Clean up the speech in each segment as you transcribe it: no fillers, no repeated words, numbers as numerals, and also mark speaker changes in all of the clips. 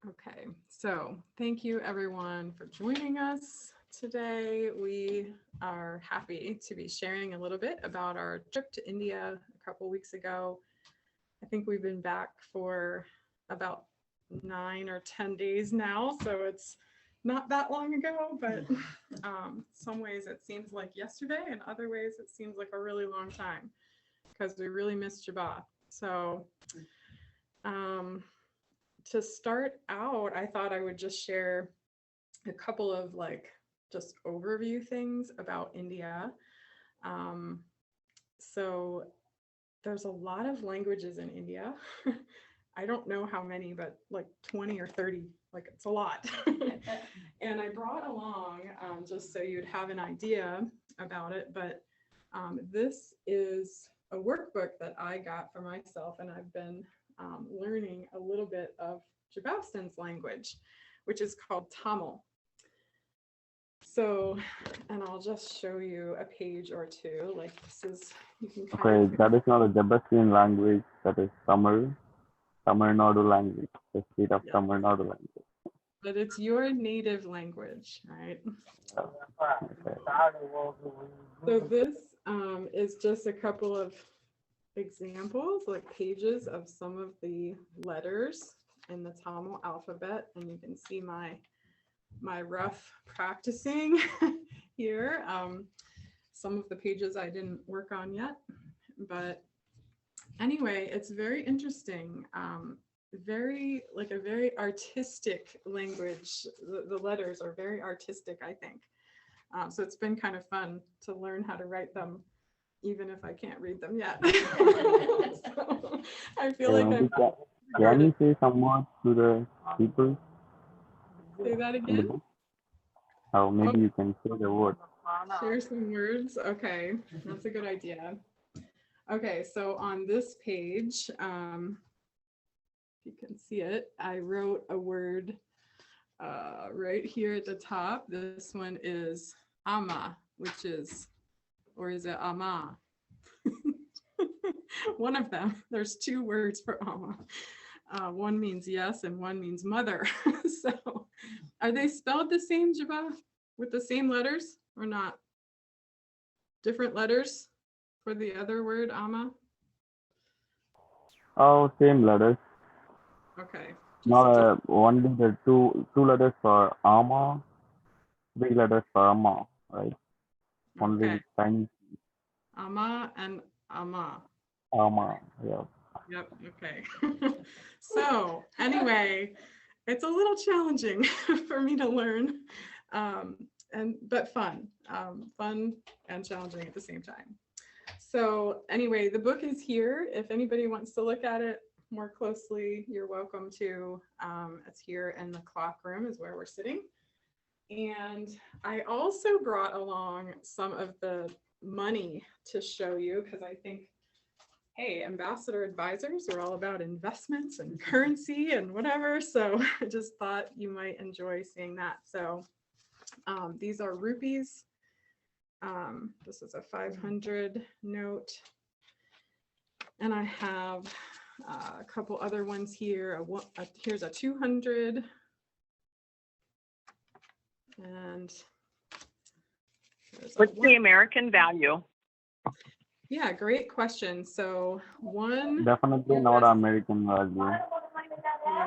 Speaker 1: Okay, so thank you everyone for joining us today. We are happy to be sharing a little bit about our trip to India a couple weeks ago. I think we've been back for about 9 or 10 days now, so it's not that long ago, but some ways it seems like yesterday, and other ways it seems like a really long time because we really missed Jabba. So to start out, I thought I would just share a couple of just overview things about India. So there's a lot of languages in India. I don't know how many, but like 20 or 30, like it's a lot. And I brought along, just so you'd have an idea about it, but this is a workbook that I got for myself, and I've been learning a little bit of Jabaustan's language, which is called Tamil. So, and I'll just show you a page or two. Like this is, you can kind
Speaker 2: Okay, that is not a Jabaustian language. That is Tamil Nadu language, the state of Tamil Nadu language.
Speaker 1: But it's your native language, right?
Speaker 2: Okay.
Speaker 1: So this is just a couple of examples, like pages of some of the letters in the Tamil alphabet, and you can see my rough practicing here. Some of the pages I didn't work on yet, but anyway, it's very interesting. Very like a very artistic language. The letters are very artistic, I think. So it's been kind of fun to learn how to write them, even if I can't read them yet. So I feel like
Speaker 2: Can you say some words to the people?
Speaker 1: Say that again?
Speaker 2: Oh, maybe you can say the word.
Speaker 1: Share some words. Okay, that's a good idea. Okay, so on this page, if you can see it, I wrote a word right here at the top. This one is ama, which is, or is it ama? One of them. There's two words for ama. One means yes and one means mother. So are they spelled the same, Jabba, with the same letters or not? Different letters for the other word, ama?
Speaker 2: Oh, same letters.
Speaker 1: Okay.
Speaker 2: Not only the two letters for Ama, 3 letters for Ama, right? Only
Speaker 1: Okay.
Speaker 2: tiny
Speaker 1: Ama and ama.
Speaker 2: Ama, yeah.
Speaker 1: Yep. Okay. So anyway, it's a little challenging for me to learn, but fun, fun and challenging at the same time. So anyway, the book is here. If anybody wants to look at it more closely, you're welcome to. It's here in the clock room is where we're sitting. And I also brought along some of the money to show you because I think, hey, ambassador advisors are all about investments and currency and whatever. So I just thought you might enjoy seeing that. So these are rupees. This is a 500 note. And I have a couple other ones here. Here's a 200. And
Speaker 3: what's the American value?
Speaker 1: Yeah, great question. So one
Speaker 2: Definitely not American value.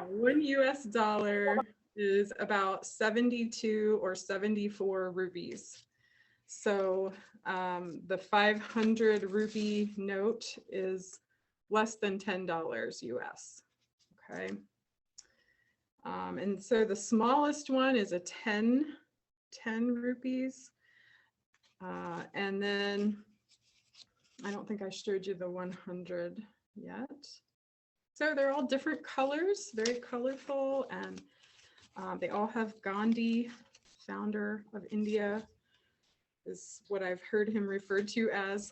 Speaker 1: One US dollar is about 72 or 74 rupees. So the 500 rupee note is less than $10 US. Okay. And so the smallest one is a 10 rupees. And then I don't think I showed you the 100 yet. So they're all different colors, very colorful, and they all have Gandhi, founder of India, is what I've heard him referred to as.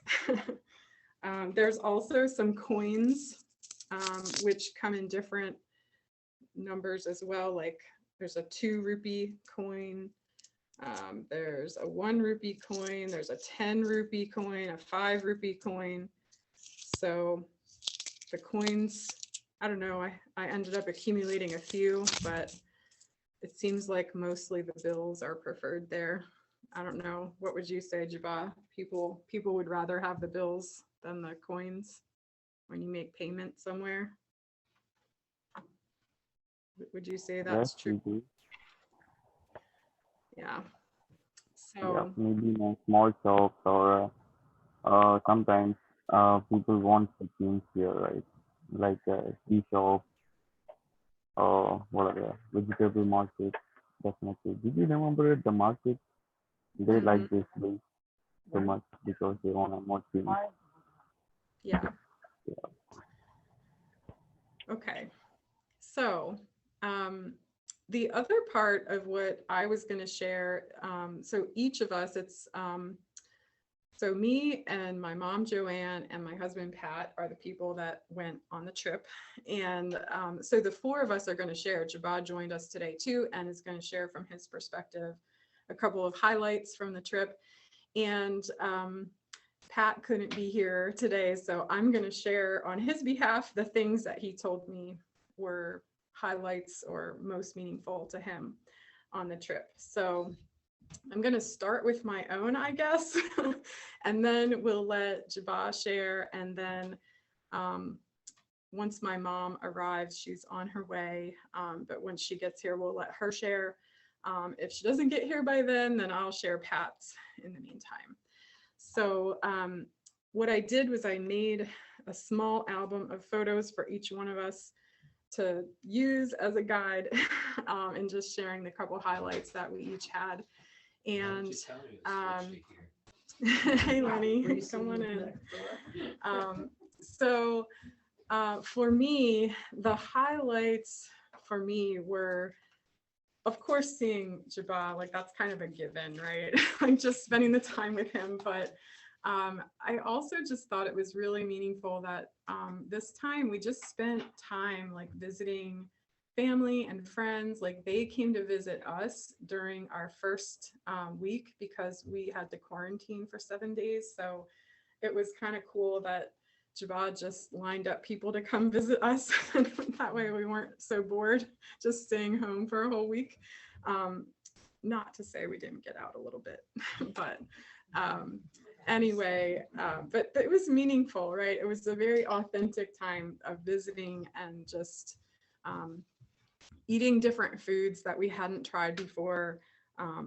Speaker 1: There's also some coins, which come in different numbers as well. Like there's a 2 rupee coin, there's a 1 rupee coin, there's a 10 rupee coin, a 5 rupee coin. So the coins I don't know, I ended up accumulating a few, but it seems like mostly the bills are preferred there. I don't know. What would you say, Jabba? People would rather have the bills than the coins when you make payment somewhere. Would you say
Speaker 2: Yes,
Speaker 1: that's
Speaker 2: we
Speaker 1: true?
Speaker 2: do.
Speaker 1: Yeah.
Speaker 2: Yeah,
Speaker 1: So,
Speaker 2: maybe in small shops or sometimes people want the things here, right? Like tea shop or what are the vegetable market. Definitely. Did you remember the market? They
Speaker 1: mhm,
Speaker 2: like this place so much because they want a more things.
Speaker 1: yeah. Okay. So, the other part of what I was going to share, so each of us, so me and my mom, Joanne, and my husband, Pat, are the people that went on the trip. And so the four of us are going to share. Jabad joined us today too, and is going to share from his perspective a couple of highlights from the trip. And Pat couldn't be here today, so I'm going to share on his behalf the things that he told me were highlights or most meaningful to him on the trip. So I'm going to start with my own, I guess, and then we'll let Jabba share. And then once my mom arrives, she's on her way. But when she gets here, we'll let her share. If she doesn't get here by then I'll share Pat's in the meantime. So what I did was I made a small album of photos for each one of us to use as a guide and just sharing the couple highlights that we each had. And hey Lenny, come on in. So for me, the highlights for me were, of course, seeing Jabba, like that's kind of a given, right? Like just spending the time with him. But I also just thought it was really meaningful that this time we just spent time like visiting family and friends. Like they came to visit us during our first week because we had to quarantine for 7 days. So it was kind of cool that Jabad just lined up people to come visit us. That way we weren't so bored just staying home for a whole week. Um, not to say we didn't get out a little bit, but anyway, but it was meaningful, right? It was a very authentic time of visiting and just eating different foods that we hadn't tried before.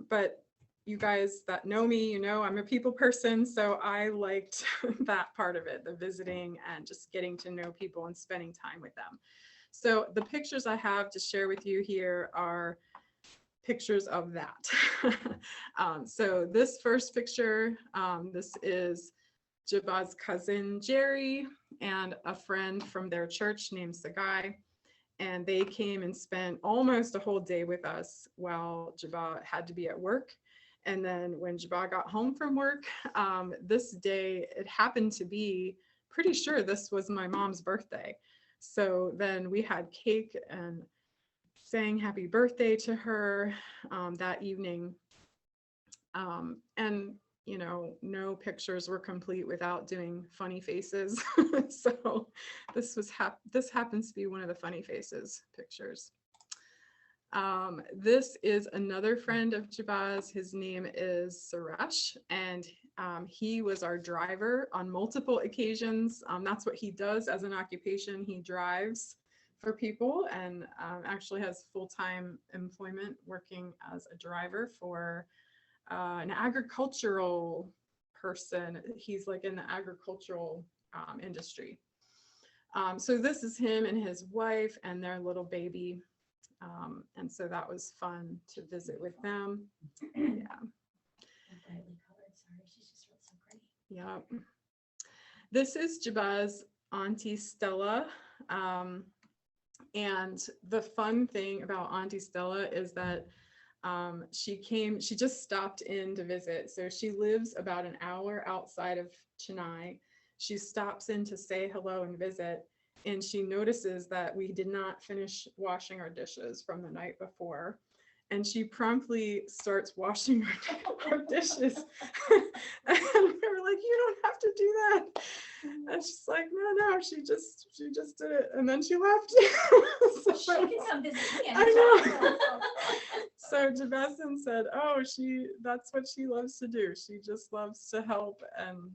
Speaker 1: But you guys that know me, you know, I'm a people person. So I liked that part of it, the visiting and just getting to know people and spending time with them. So the pictures I have to share with you here are pictures of that. So this first picture, this is Jabba's cousin, Jerry, and a friend from their church named Sagai. And they came and spent almost a whole day with us while Jabba had to be at work. And then when Jabba got home from work, this day, it happened to be, pretty sure this was my mom's birthday. So then we had cake and sang happy birthday to her that evening. And you know, no pictures were complete without doing funny faces. So this happens to be one of the funny faces pictures. This is another friend of Jabaz. His name is Suresh, and he was our driver on multiple occasions. That's what he does as an occupation. He drives for people and actually has full-time employment working as a driver for an agricultural person. He's like in the agricultural industry. So this is him and his wife and their little baby. And so that was fun to visit with them. Yeah. Yeah. This is Jabaz's Auntie Stella. And the fun thing about Auntie Stella is that she just stopped in to visit. So she lives about an hour outside of Chennai. She stops in to say hello and visit. And she notices that we did not finish washing our dishes from the night before. and she promptly starts washing her dishes. And we were like, you don't have to do that. And she's like, no, she just did it. And then she left. So I know. So Jabesson said, oh, that's what she loves to do. She just loves to help. And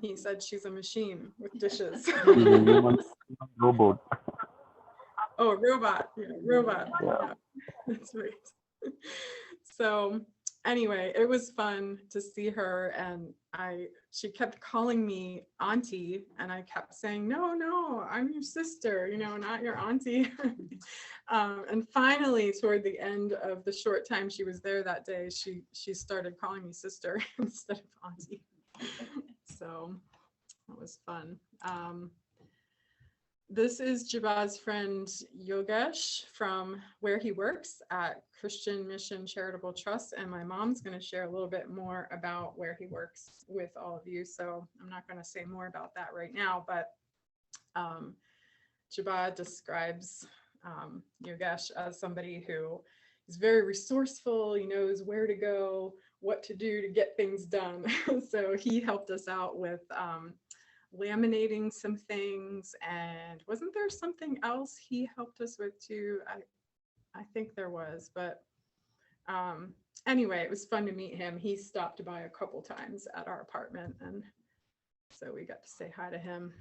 Speaker 1: he said she's a machine with dishes.
Speaker 2: She's a human robot.
Speaker 1: Oh, robot. Yeah, robot.
Speaker 2: Yeah.
Speaker 1: Yeah, that's right. So anyway, it was fun to see her, and she kept calling me auntie, and I kept saying, no, I'm your sister, not your auntie. And finally, toward the end of the short time she was there that day, she started calling me sister instead of auntie. So that was fun. This is Jabah's friend Yogesh from where he works at Christian Mission Charitable Trust, and my mom's going to share a little bit more about where he works with all of you. So I'm not going to say more about that right now, but Jabah describes Yogesh as somebody who is very resourceful. He knows where to go, what to do to get things done. So he helped us out with laminating some things, and wasn't there something else he helped us with too? I think there was, but anyway, it was fun to meet him. He stopped by a couple times at our apartment, and so we got to say hi to him.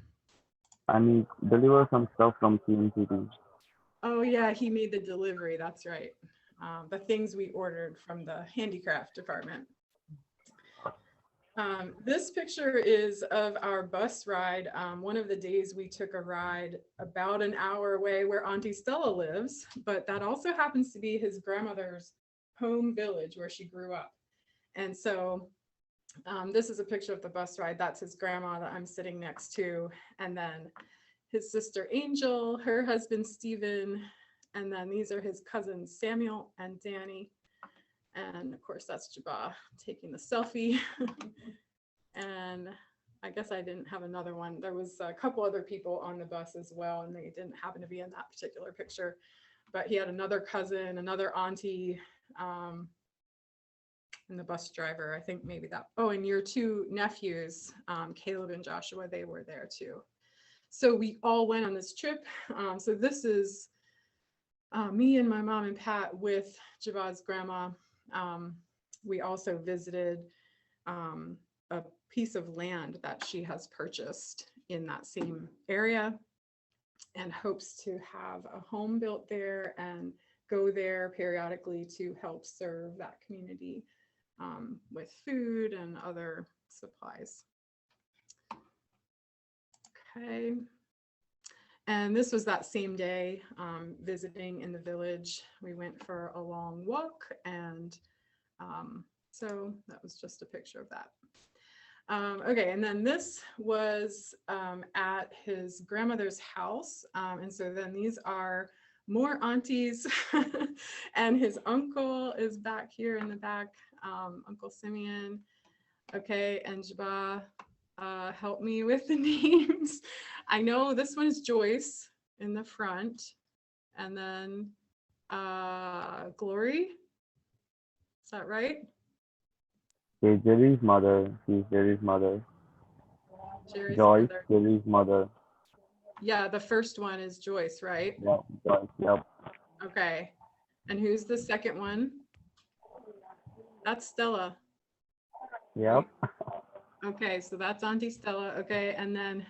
Speaker 2: And he delivers some stuff from CNCT.
Speaker 1: Oh yeah, he made the delivery, that's right. The things we ordered from the handicraft department. This picture is of our bus ride. One of the days we took a ride about an hour away where Auntie Stella lives, but that also happens to be his grandmother's home village where she grew up. And so this is a picture of the bus ride. That's his grandma that I'm sitting next to. And then his sister Angel, her husband Stephen, and then these are his cousins Samuel and Danny. And of course, that's Jabah taking the selfie. And I guess I didn't have another one. There was a couple other people on the bus as well, and they didn't happen to be in that particular picture. But he had another cousin, another auntie, and the bus driver. I think maybe that. Oh, and your two nephews, Caleb and Joshua, they were there too. So we all went on this trip. So this is me and my mom and Pat with Jabah's grandma. We also visited a piece of land that she has purchased in that same area and hopes to have a home built there and go there periodically to help serve that community with food and other supplies. Okay. And this was that same day, visiting in the village. We went for a long walk, and so that was just a picture of that. Okay, and then this was at his grandmother's house. And so then these are more aunties, and his uncle is back here in the back, Uncle Simeon. Okay, and Jabah, help me with the names. I know this one is Joyce in the front, and then Glory. Is that right?
Speaker 2: Okay, Jerry's mother. She's Jerry's mother.
Speaker 1: Jerry's
Speaker 2: Joyce,
Speaker 1: mother.
Speaker 2: Jerry's mother.
Speaker 1: Yeah, the first one is Joyce, right?
Speaker 2: Yeah, Joyce. Yep.
Speaker 1: Okay. And who's the second one? That's Stella.
Speaker 2: Yep.
Speaker 1: Okay, so that's Auntie Stella. Okay, and then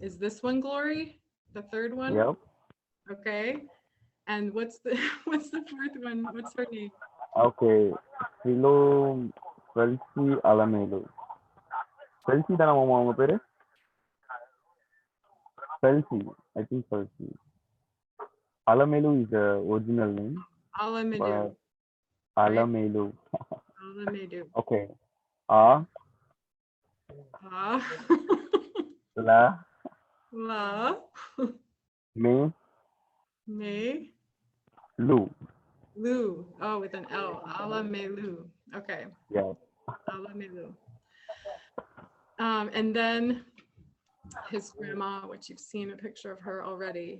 Speaker 1: is this one Glory? The third one?
Speaker 2: Yep.
Speaker 1: Okay. And what's the fourth one? What's her name?
Speaker 2: Okay. Hello, Felsi Alamelu. Felsi தான மாமா உங்க பேரு? Felsi. I think Felsi. Alamelu is the original name.
Speaker 1: Alamelu.
Speaker 2: Alamelu.
Speaker 1: Alamelu.
Speaker 2: Okay.
Speaker 1: Ah.
Speaker 2: La.
Speaker 1: La.
Speaker 2: Me.
Speaker 1: Me.
Speaker 2: Lu.
Speaker 1: Lu. Oh, with an L. Alamelu. Okay.
Speaker 2: Yeah.
Speaker 1: Alamelu. And then his grandma, which you've seen a picture of her already.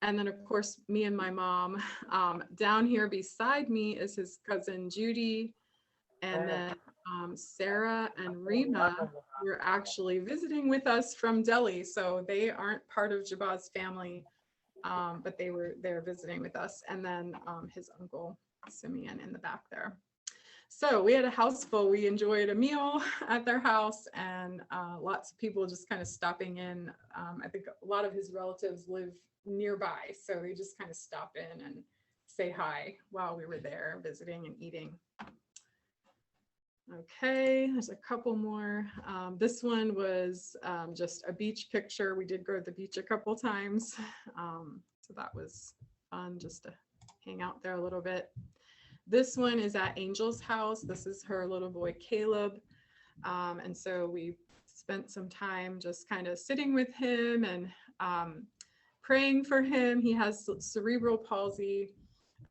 Speaker 1: And then, of course, me and my mom. Down here beside me is his cousin Judy. And then Sarah and Rima were actually visiting with us from Delhi. So they aren't part of Jabaz's family, but they're visiting with us. And then his uncle Simeon in the back there. So we had a house full. We enjoyed a meal at their house, and lots of people just kind of stopping in. I think a lot of his relatives live nearby, so they just kind of stop in and say hi while we were there visiting and eating. Okay, there's a couple more. This one was just a beach picture. We did go to the beach a couple times, so that was fun just to hang out there a little bit. This one is at Angel's house. This is her little boy, Caleb. And so we spent some time just kind of sitting with him and praying for him. He has cerebral palsy,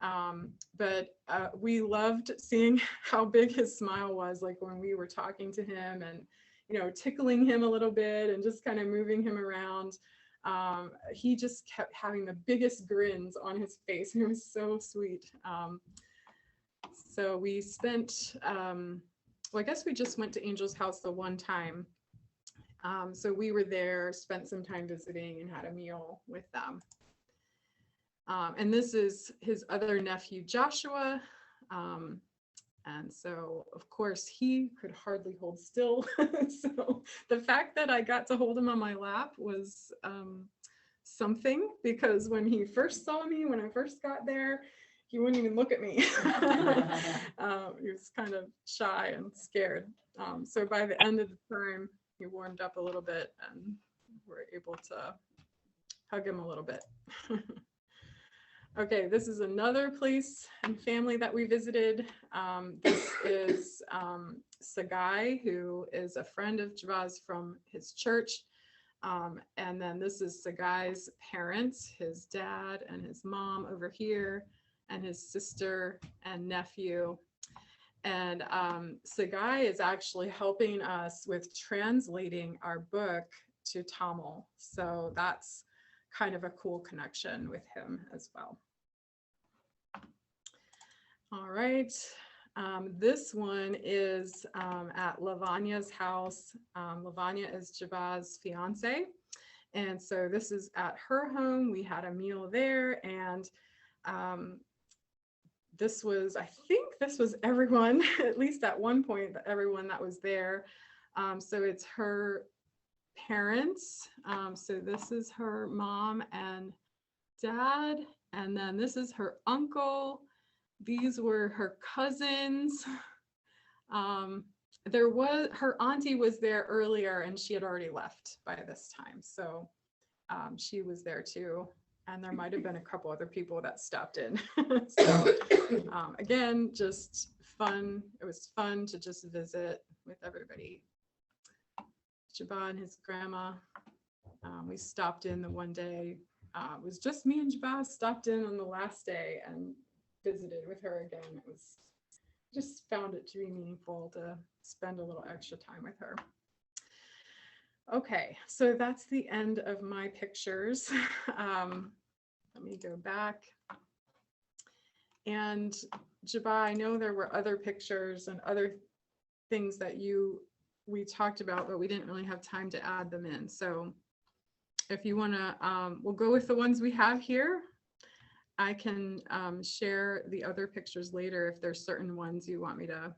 Speaker 1: but we loved seeing how big his smile was, like when we were talking to him and, you know, tickling him a little bit and just kind of moving him around. He just kept having the biggest grins on his face. It was so sweet. So we spent, well, I guess we just went to Angel's house the one time. So we were there, spent some time visiting and had a meal with them. And this is his other nephew, Joshua. And so, of course, he could hardly hold still. So the fact that I got to hold him on my lap was something, because when he first saw me, when I first got there, he wouldn't even look at me. He was kind of shy and scared. So by the end of the time, he warmed up a little bit and we're able to hug him a little bit. Okay, this is another place and family that we visited. This is Sagai, who is a friend of Jabaz from his church. And then this is Sagai's parents, his dad and his mom over here, and his sister and nephew. And Sagai is actually helping us with translating our book to Tamil. So that's kind of a cool connection with him as well. All right, this one is at Lavanya's house. Lavanya is Jabaz's fiance. And so this is at her home. We had a meal there, and this was, I think this was everyone, at least at one point, everyone that was there. So it's her parents. So this is her mom and dad, and then this is her uncle. These were her cousins. Her auntie was there earlier and she had already left by this time. So she was there too. And there might've been a couple other people that stopped in. So again, just fun. It was fun to just visit with everybody. Jabaz and his grandma, we stopped in the one day. It was just me and Jabaz stopped in on the last day and visited with her again. It was, just found it to be meaningful to spend a little extra time with her. Okay, so that's the end of my pictures. Let me go back. And Jabaz, I know there were other pictures and other things that we talked about, but we didn't really have time to add them in. So if you want to, we'll go with the ones we have here. I can share the other pictures later if there's certain ones you want me to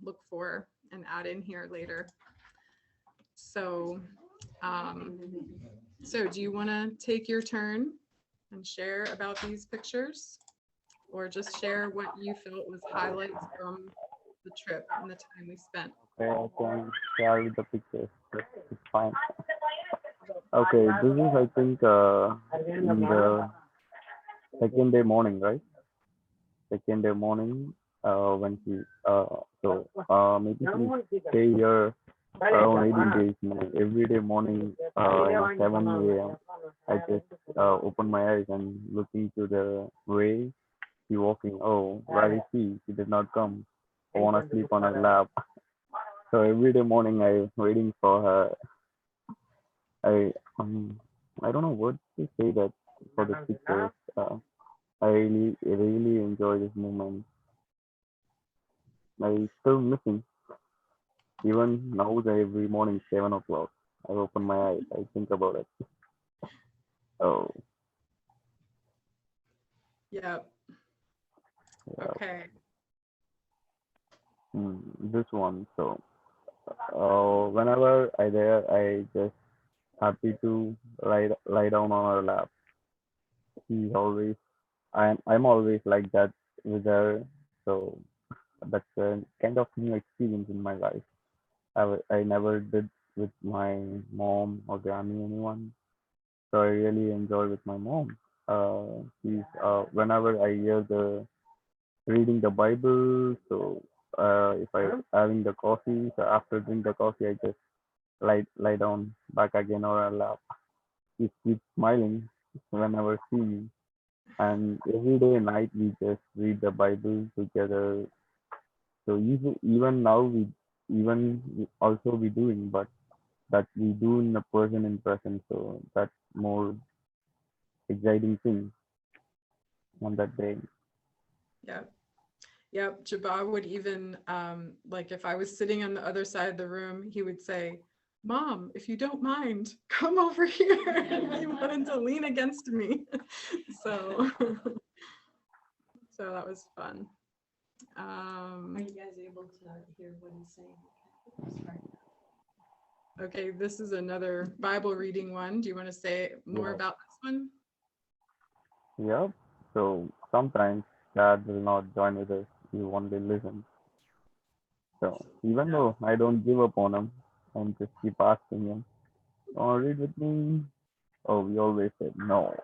Speaker 1: look for and add in here later. So, do you want to take your turn and share about these pictures, or just share what you felt was highlights from the trip and the time we spent?
Speaker 2: Okay, I can share with the pictures. It's fine. Okay, this is, I think, in the second day morning, right? Second day morning, when she, maybe she stay here around 18 days. Every day morning, 7 a.m. I just open my eyes and looking to the way she walking. Oh, where is she? She did not come. I want to sleep on her lap. So every day morning, I waiting for her. I don't know what to say that for the pictures. I really enjoy this moment. I still missing. Even now, every morning, 7 o'clock, I open my eyes. I think about it. Oh,
Speaker 1: Yep.
Speaker 2: yeah.
Speaker 1: Okay.
Speaker 2: This one. So, whenever I there, I just happy to lie down on her lap. She's always, I'm always like that with her. So that's a kind of new experience in my life. I never did with my mom or granny anyone. So I really enjoy with my mom. She's whenever I hear the reading the Bible, so if I having the coffee, so after drink the coffee, I just lie down back again or I laugh. She keeps smiling whenever see me. And every day night we just read the Bible together. So even now also we doing, but that we do in a person in present. So that's more exciting thing on that day.
Speaker 1: Yep. Yep. Jabbar would even, like if I was sitting on the other side of the room, he would say, Mom, if you don't mind, come over here. And he wanted to lean against me. So, so that was fun.
Speaker 4: Are you guys able to hear what he's saying? Sorry.
Speaker 1: Okay, this is another Bible reading one. Do you want to say more
Speaker 2: Yeah.
Speaker 1: about this one?
Speaker 2: Yep. So sometimes dad will not join with us. He only listen. So even though I don't give up on him, and just keep asking him, "Oh, read with me." Oh, we always said no.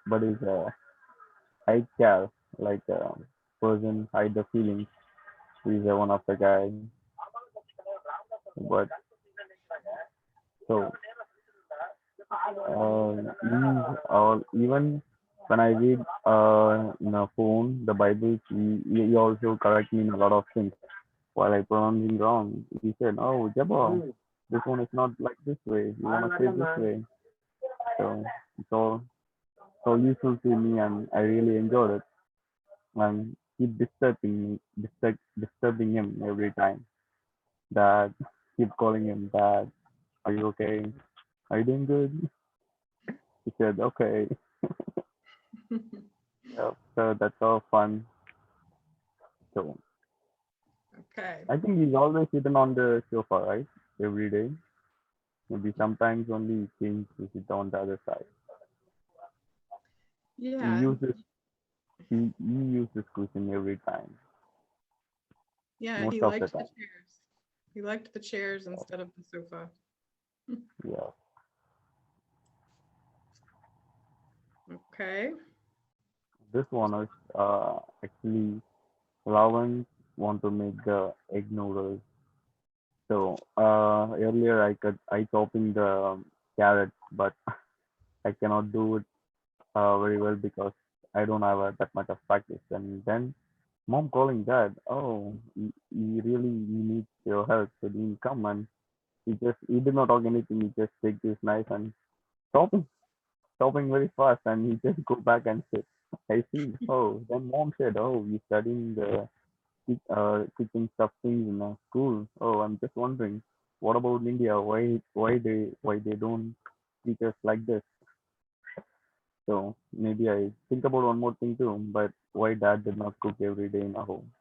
Speaker 2: But he's I care like person hide the feelings. He's one of the guy. But so even when I read in a phone the Bible, he also correct me in a lot of things while I pronouncing wrong. He said, "Oh, Jabba, this one is not like this way. You wanna say this way." So it's all useful to me, and I really enjoyed it. And keep disturbing him every time. Dad, keep calling him Dad. Are you okay? Are you doing good? He said, "Okay." Yeah, so that's all fun. So
Speaker 1: Okay.
Speaker 2: I think he's always sitting on the sofa, right? Every day. Maybe sometimes only he change to sit on the other side. He
Speaker 1: Yeah.
Speaker 2: uses he uses cushion every time,
Speaker 1: Yeah,
Speaker 2: most
Speaker 1: he
Speaker 2: of the
Speaker 1: liked the
Speaker 2: time.
Speaker 1: chairs. He liked the chairs instead of the sofa.
Speaker 2: Yeah.
Speaker 1: Okay.
Speaker 2: This one is actually Ravan want to make the egg noodles. So earlier I chopping the carrots, but I cannot do it very well because I don't have that much of practice. And then mom calling dad, "Oh, he really he needs your help." So he come and he did not talk anything. He just take this knife and chopping chopping very fast, and he just go back and sit. I see. Oh, then mom said, "Oh, you studying the teaching stuff things in school." Oh, I'm just wondering, what about India? Why they don't teach us like this? So maybe I think about one more thing too, but why dad did not cook every day in our home?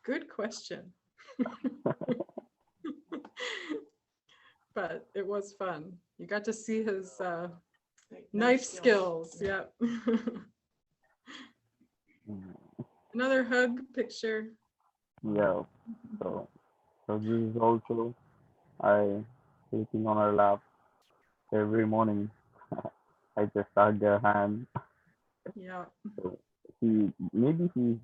Speaker 1: Good question. But it was fun. You got to see his
Speaker 4: Like,
Speaker 1: knife skills. Yep.
Speaker 2: Mm,
Speaker 1: Another hug picture.
Speaker 2: yeah. So this is also I sleeping on her lap every morning. I just hug her hand.
Speaker 1: Yeah.
Speaker 2: So she's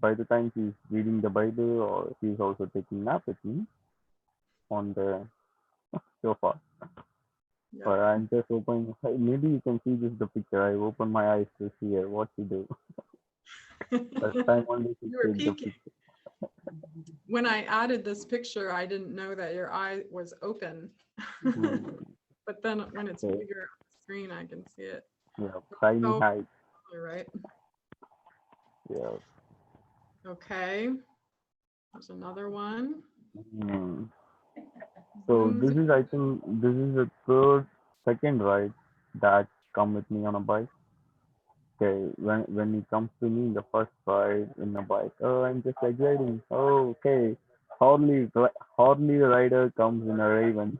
Speaker 2: by the time she's reading the Bible or she's also taking nap with me on the sofa.
Speaker 1: Yeah.
Speaker 2: But I'm just opening. Maybe you can see this the picture. I open my eyes to see her what she do. That time only she
Speaker 1: You were
Speaker 2: take the
Speaker 1: peeking.
Speaker 2: picture.
Speaker 1: When I added this picture, I didn't know that your eye was open.
Speaker 2: Hmm.
Speaker 1: but then when it's
Speaker 2: Okay.
Speaker 1: bigger on the screen, I can see it.
Speaker 2: Yeah, tiny
Speaker 1: Oh.
Speaker 2: height.
Speaker 1: You're right.
Speaker 2: Yeah.
Speaker 1: Okay. There's another one.
Speaker 2: Hmm. So
Speaker 1: Zoom,
Speaker 2: this
Speaker 1: zoom.
Speaker 2: is, I think, this is the second ride that come with me on a bike. Okay, when it comes to me, the first ride in a bike, oh, I'm just exciting. Oh, okay, Harley rider comes in a Raven.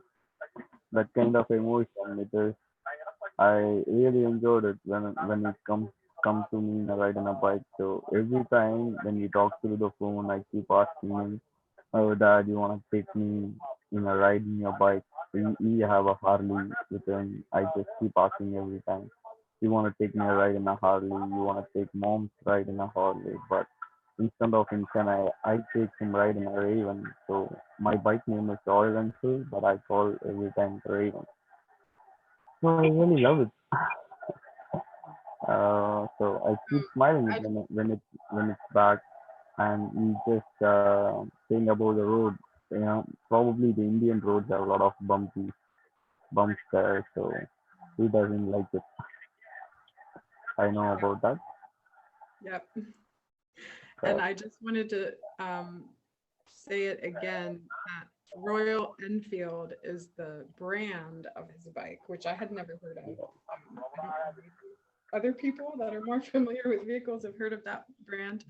Speaker 2: That kind of emotion it is. I really enjoyed it when it comes to me in a ride on a bike. So every time when you talk through the phone, I keep asking him, "Oh, Dad, you wanna take me in a ride in your bike? We have a Harley with him." I just keep asking every time. You want to take me a ride in a Harley? You want to take Mom's ride in a Harley? But instead of in I take him ride in a Raven. So my bike name is Royal Enfield, but I call every time Raven. So I really love it. So I keep smiling
Speaker 1: I,
Speaker 2: when it's back, and we just saying about the road. You know, probably the Indian roads have a lot of bumps there, so he doesn't like it. I know about that.
Speaker 1: yep. And
Speaker 2: So
Speaker 1: I just wanted to say it again that Royal Enfield is the brand of his bike, which I had never heard of. I don't know if other people that are more familiar with vehicles have heard of that brand,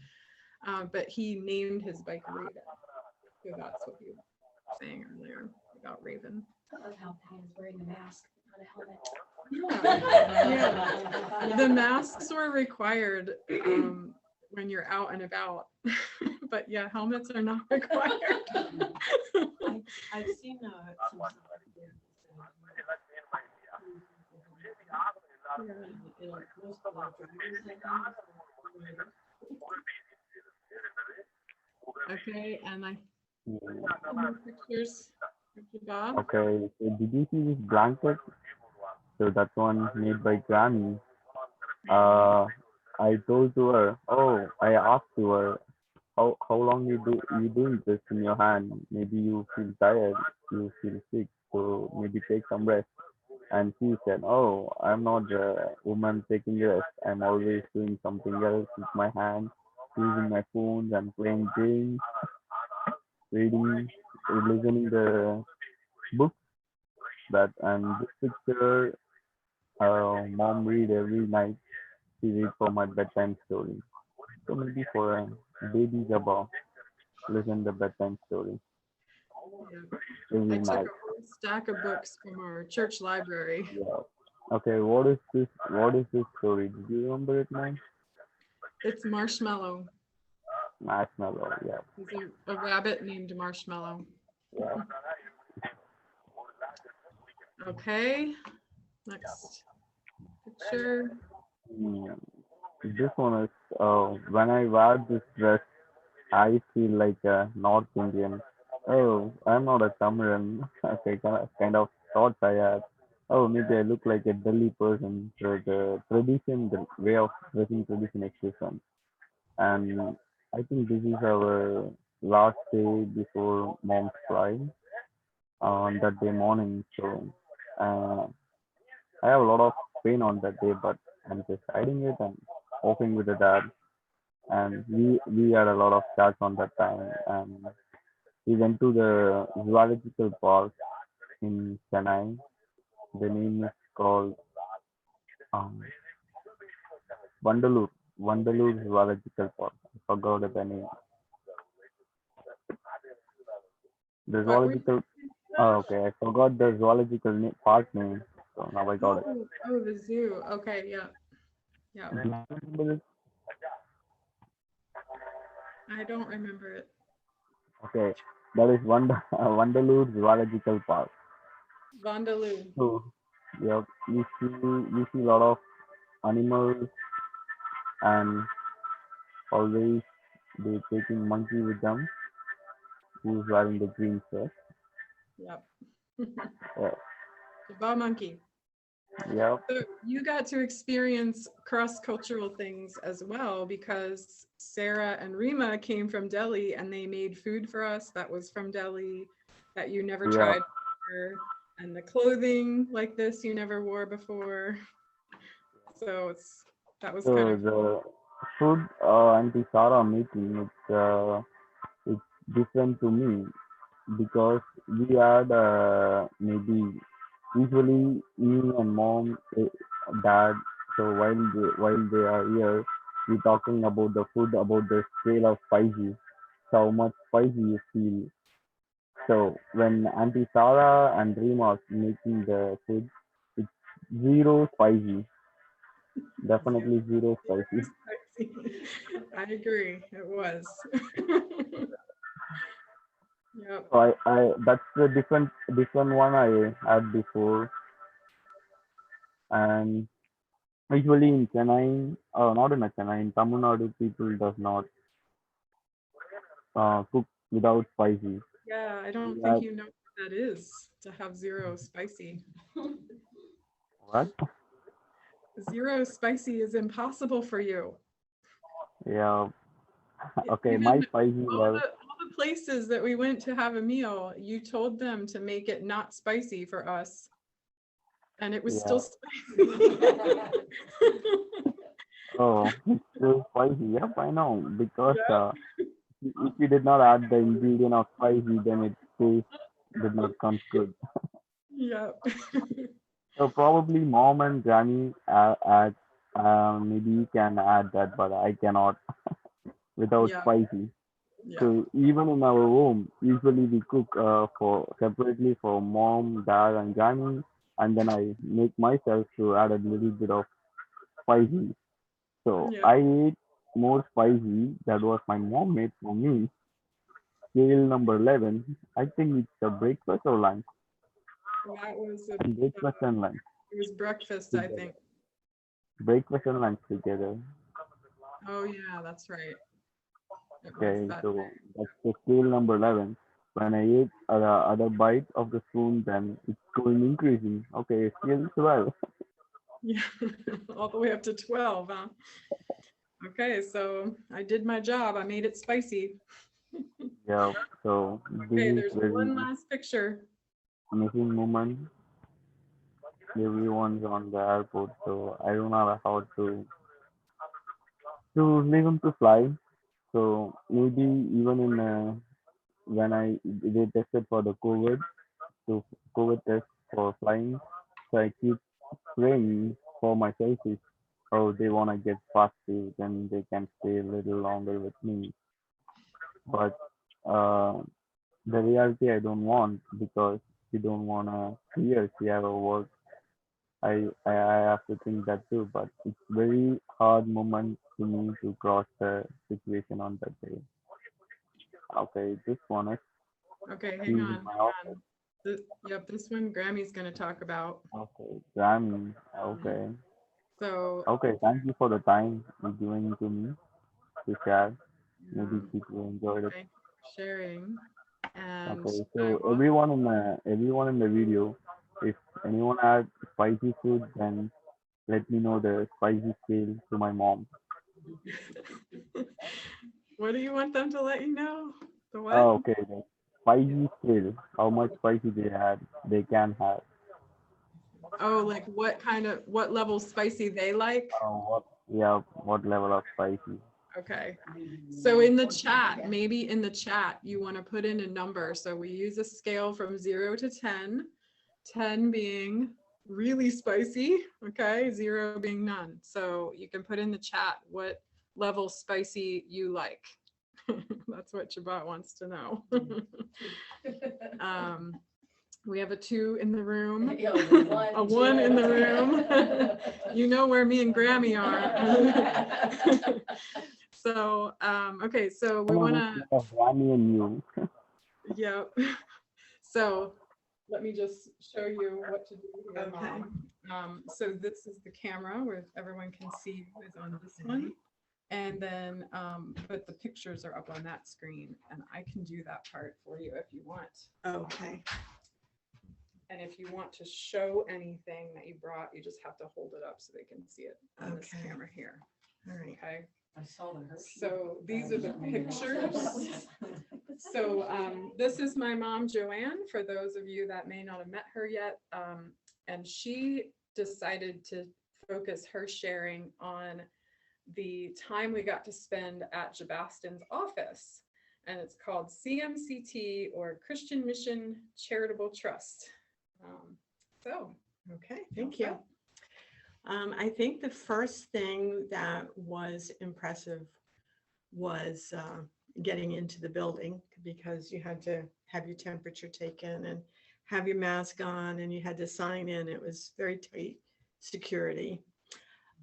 Speaker 1: but he named his bike Raven. So that's what you were saying earlier about Raven.
Speaker 4: I love how Pat is wearing a mask, not a helmet.
Speaker 1: Yeah. The masks were required when you're out and about, but yeah, helmets are not required.
Speaker 4: I've seen some stuff like that. Most of the drivers have them.
Speaker 1: Okay, and I
Speaker 2: mm,
Speaker 1: more pictures. Thank you, Bob.
Speaker 2: okay, so did you see this blanket? So that one made by Granny. Uh, I told to her, oh, I asked to her, how long you doing this in your hand? Maybe you feel tired, you feel sick, so maybe take some rest. And she said, oh, I'm not a woman taking rest. I'm always doing something else with my hand, using my phones and playing games, reading, listening the book that and this picture mom read every night. She read for my bedtime story. So maybe for babies above, listen the bedtime story
Speaker 1: Yeah. I
Speaker 2: every
Speaker 1: took
Speaker 2: night.
Speaker 1: a whole stack of books from our church library.
Speaker 2: Yeah. Okay, what is this? What is this story? Did you remember it, man?
Speaker 1: It's Marshmallow.
Speaker 2: Marshmallow. Yeah.
Speaker 1: There's a rabbit named Marshmallow.
Speaker 2: Yeah.
Speaker 1: Okay, next picture.
Speaker 2: Hmm. This one is when I wear this dress, I feel like a North Indian. Oh, I'm not a Tamilian. Okay, kind of thoughts I had. Oh, maybe I look like a Delhi person. So the tradition, the way of dressing tradition is different. And I think this is our last day before mom's flight on that day morning. So uh, I have a lot of pain on that day, but I'm just hiding it and hoping with the dad. And we had a lot of chats on that time, and we went to the zoological park in Chennai. The name is called um, Vandalur Zoological Park. I forgot the name. The
Speaker 1: What were you
Speaker 2: zoological. Oh,
Speaker 1: saying?
Speaker 2: okay, I forgot the park name. So now I got it.
Speaker 1: Oh, the zoo. Okay, yeah, yeah.
Speaker 2: Do you remember it?
Speaker 1: I don't remember it.
Speaker 2: Okay, that is Vandalur Zoological Park.
Speaker 1: Vondaloo.
Speaker 2: So, yeah, you see a lot of animals and always they taking monkey with them who's wearing the green shirt.
Speaker 1: Yep.
Speaker 2: Yeah,
Speaker 1: The Bob Monkey.
Speaker 2: yeah,
Speaker 1: So you got to experience cross-cultural things as well because Sarah and Rima came from Delhi and they made food for us that was from Delhi that you never
Speaker 2: yeah,
Speaker 1: tried before. and the clothing like this you never wore before. So that was kind
Speaker 2: So
Speaker 1: of
Speaker 2: the food Auntie Sarah making, it's different to me because we had maybe usually me and mom, dad. So while they are here, we talking about the food, about the scale of spicy, so how much spicy you feel. So when Auntie Sarah and Dream are making the food, it's zero spicy, definitely zero spicy.
Speaker 1: spicy. I agree, it was. Yep.
Speaker 2: So I that's the different one I had before, and usually in Chennai, not in a Chennai, in Tamil Nadu, people does not cook without spicy.
Speaker 1: Yeah, I don't think
Speaker 2: Yeah,
Speaker 1: you know what that is to have zero spicy.
Speaker 2: what?
Speaker 1: Zero spicy is impossible for you.
Speaker 2: Yeah. Okay, my
Speaker 1: Even
Speaker 2: spicy level.
Speaker 1: all the places that we went to have a meal, you told them to make it not spicy for us, and it was
Speaker 2: Yeah.
Speaker 1: still spicy.
Speaker 2: Oh, it's so spicy. Yep, I know. Because
Speaker 1: Yeah,
Speaker 2: if you did not add the ingredient of spicy, then it taste did not come good.
Speaker 1: yeah.
Speaker 2: So probably mom and granny add. Maybe you can add that, but I cannot without
Speaker 1: Yeah,
Speaker 2: spicy.
Speaker 1: yeah,
Speaker 2: So even in our home, usually we cook for separately for mom, dad, and granny, and then I make myself to add a little bit of spicy. So
Speaker 1: yeah.
Speaker 2: I ate more spicy. That was my mom made for me. Scale number 11. I think it's a breakfast or lunch.
Speaker 1: That was
Speaker 2: Breakfast and lunch
Speaker 1: it was breakfast, I
Speaker 2: together.
Speaker 1: think.
Speaker 2: Breakfast and lunch together.
Speaker 1: Oh yeah, that's right. It was
Speaker 2: Okay,
Speaker 1: that.
Speaker 2: so that's the scale number 11. When I ate other bite of the spoon, then it's going increasing. Okay, scale 12.
Speaker 1: Yeah, all the way up to 12, huh? Okay, so I did my job. I made it spicy.
Speaker 2: Yeah, so this
Speaker 1: Okay,
Speaker 2: is
Speaker 1: there's
Speaker 2: very
Speaker 1: one last picture.
Speaker 2: missing moment. Everyone's on the airport, so I don't know how to leave them to fly. So maybe even in when they tested for the to COVID test for flying, so I keep praying for my selfish. Oh, they wanna get positive, then they can stay a little longer with me. But uh, the reality I don't want because we don't wanna see our work. I have to think that too, but it's very hard moment to me to cross the situation on that day. Okay, this one is
Speaker 1: Okay, hang
Speaker 2: using
Speaker 1: on,
Speaker 2: my
Speaker 1: hang
Speaker 2: office.
Speaker 1: on. Yep, this one Grammy's gonna talk about.
Speaker 2: Okay, Grammy. Okay.
Speaker 1: So,
Speaker 2: Okay, thank you for the time you're giving to me to share. Maybe
Speaker 1: um,
Speaker 2: people enjoyed it.
Speaker 1: thank you for sharing. And
Speaker 2: Okay,
Speaker 1: I
Speaker 2: so
Speaker 1: want,
Speaker 2: everyone in the video, if anyone had spicy food, then let me know the spicy scale to my mom.
Speaker 1: what do you want them to let you know? The what?
Speaker 2: Oh, okay, the spicy scale, how much spicy they can have.
Speaker 1: Oh, like what level spicy they like?
Speaker 2: What level of spicy?
Speaker 1: Okay. So in the chat, maybe in the chat, you want to put in a number. So we use a scale from 0 to 10, 10 being really spicy, okay, 0 being none. So you can put in the chat what level spicy you like. That's what Shabbat wants to know. We have a 2 in the room, a 1 in the room. You know where me and Grammy are. So, okay, so we want to,
Speaker 2: Grammy and you.
Speaker 1: yeah. So let me just show you what to do here,
Speaker 4: Okay.
Speaker 1: Mom. So this is the camera where everyone can see who is on this one. And then, but the pictures are up on that screen and I can do that part for you if you want.
Speaker 4: Okay.
Speaker 1: And if you want to show anything that you brought, you just have to hold it up so they can see it on this
Speaker 4: Okay.
Speaker 1: camera here.
Speaker 4: All right.
Speaker 1: Okay,
Speaker 5: I saw the Hershey.
Speaker 1: so these are the pictures. So this is my mom, Joanne, for those of you that may not have met her yet. And she decided to focus her sharing on the time we got to spend at Jabaston's office. And it's called CMCT, or Christian Mission Charitable Trust.
Speaker 4: Okay, thank you. I think the first thing that was impressive was getting into the building, because you had to have your temperature taken and have your mask on, and you had to sign in. It was very tight security.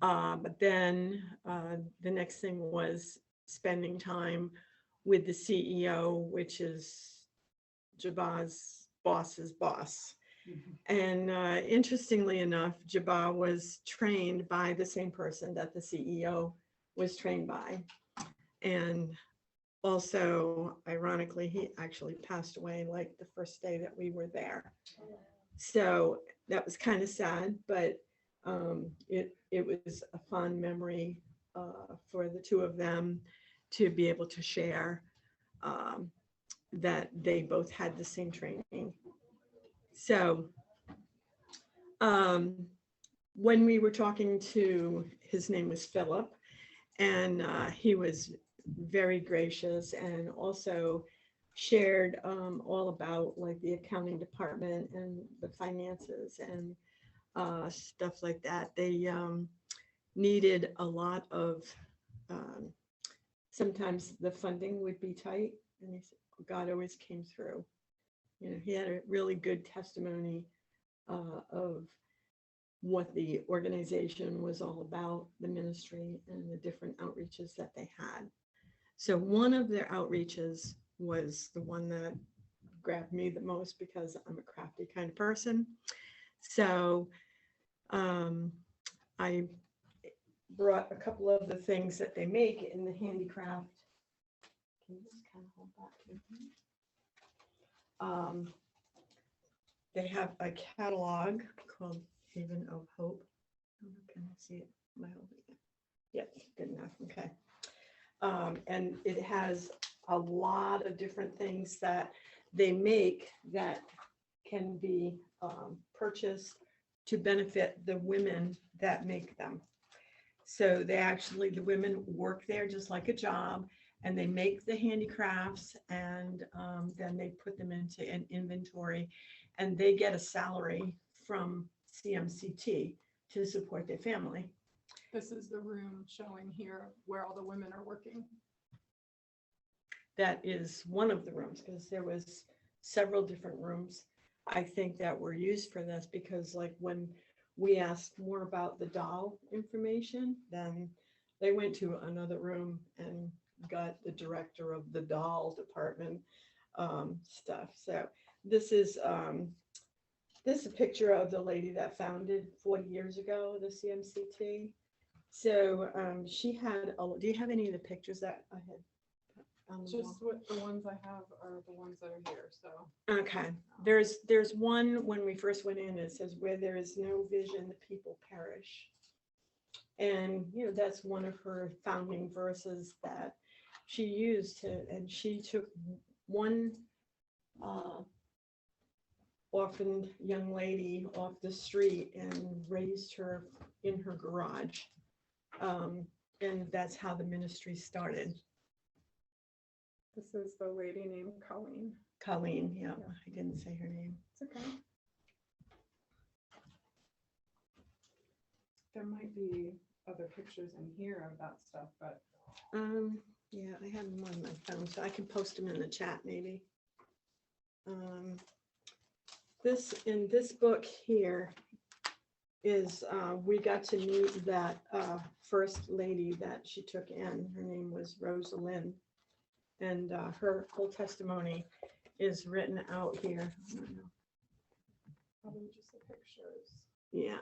Speaker 4: But then the next thing was spending time with the CEO, which is Jabba's boss's boss. And interestingly enough, Jabba was trained by the same person that the CEO was trained by. And also, ironically, he actually passed away like the first day that we were there. So that was kind of sad, but it was a fun memory for the two of them to be able to share that they both had the same training. So when we were talking to, his name was Philip, and he was very gracious, and also shared all about like the accounting department and the finances and stuff like that. They needed a lot of, sometimes the funding would be tight, and he said, God always came through. You know, he had a really good testimony of what the organization was all about, the ministry, and the different outreaches that they had. So one of their outreaches was the one that grabbed me the most, because I'm a crafty kind of person. So I brought a couple of the things that they make in the handicraft. Can you just kind of hold that? They have a catalog called Haven of Hope. Can I see it? Am I holding it? Yep, good enough. Okay. And it has a lot of different things that they make that can be purchased to benefit the women that make them. So they actually, the women work there just like a job, and they make the handicrafts, and then they put them into an inventory, and they get a salary from CMCT to support their family.
Speaker 1: This is the room showing here where all the women are working.
Speaker 4: That is one of the rooms, because there was several different rooms, I think, that were used for this, because like when we asked more about the doll information, then they went to another room and got the director of the doll department stuff. So this is a picture of the lady that founded 40 years ago, the CMCT. So she had, do you have any of the pictures that I had?
Speaker 1: Just what the ones I have are the ones that are here, so.
Speaker 4: Okay, there's one when we first went in, it says, where there is no vision, the people perish. And, you know, that's one of her founding verses that she used to, and she took one orphaned young lady off the street and raised her in her garage. And that's how the ministry started.
Speaker 1: This is the lady named Colleen.
Speaker 4: Colleen, yeah, I didn't say her name.
Speaker 1: It's okay. There might be other pictures in here of that stuff, but.
Speaker 4: Yeah, I have them on my phone, so I can post them in the chat maybe. In this book here is, we got to meet that first lady that she took in. Her name was Rosalind. And her whole testimony is written out here.
Speaker 1: Probably just the pictures.
Speaker 4: Yeah.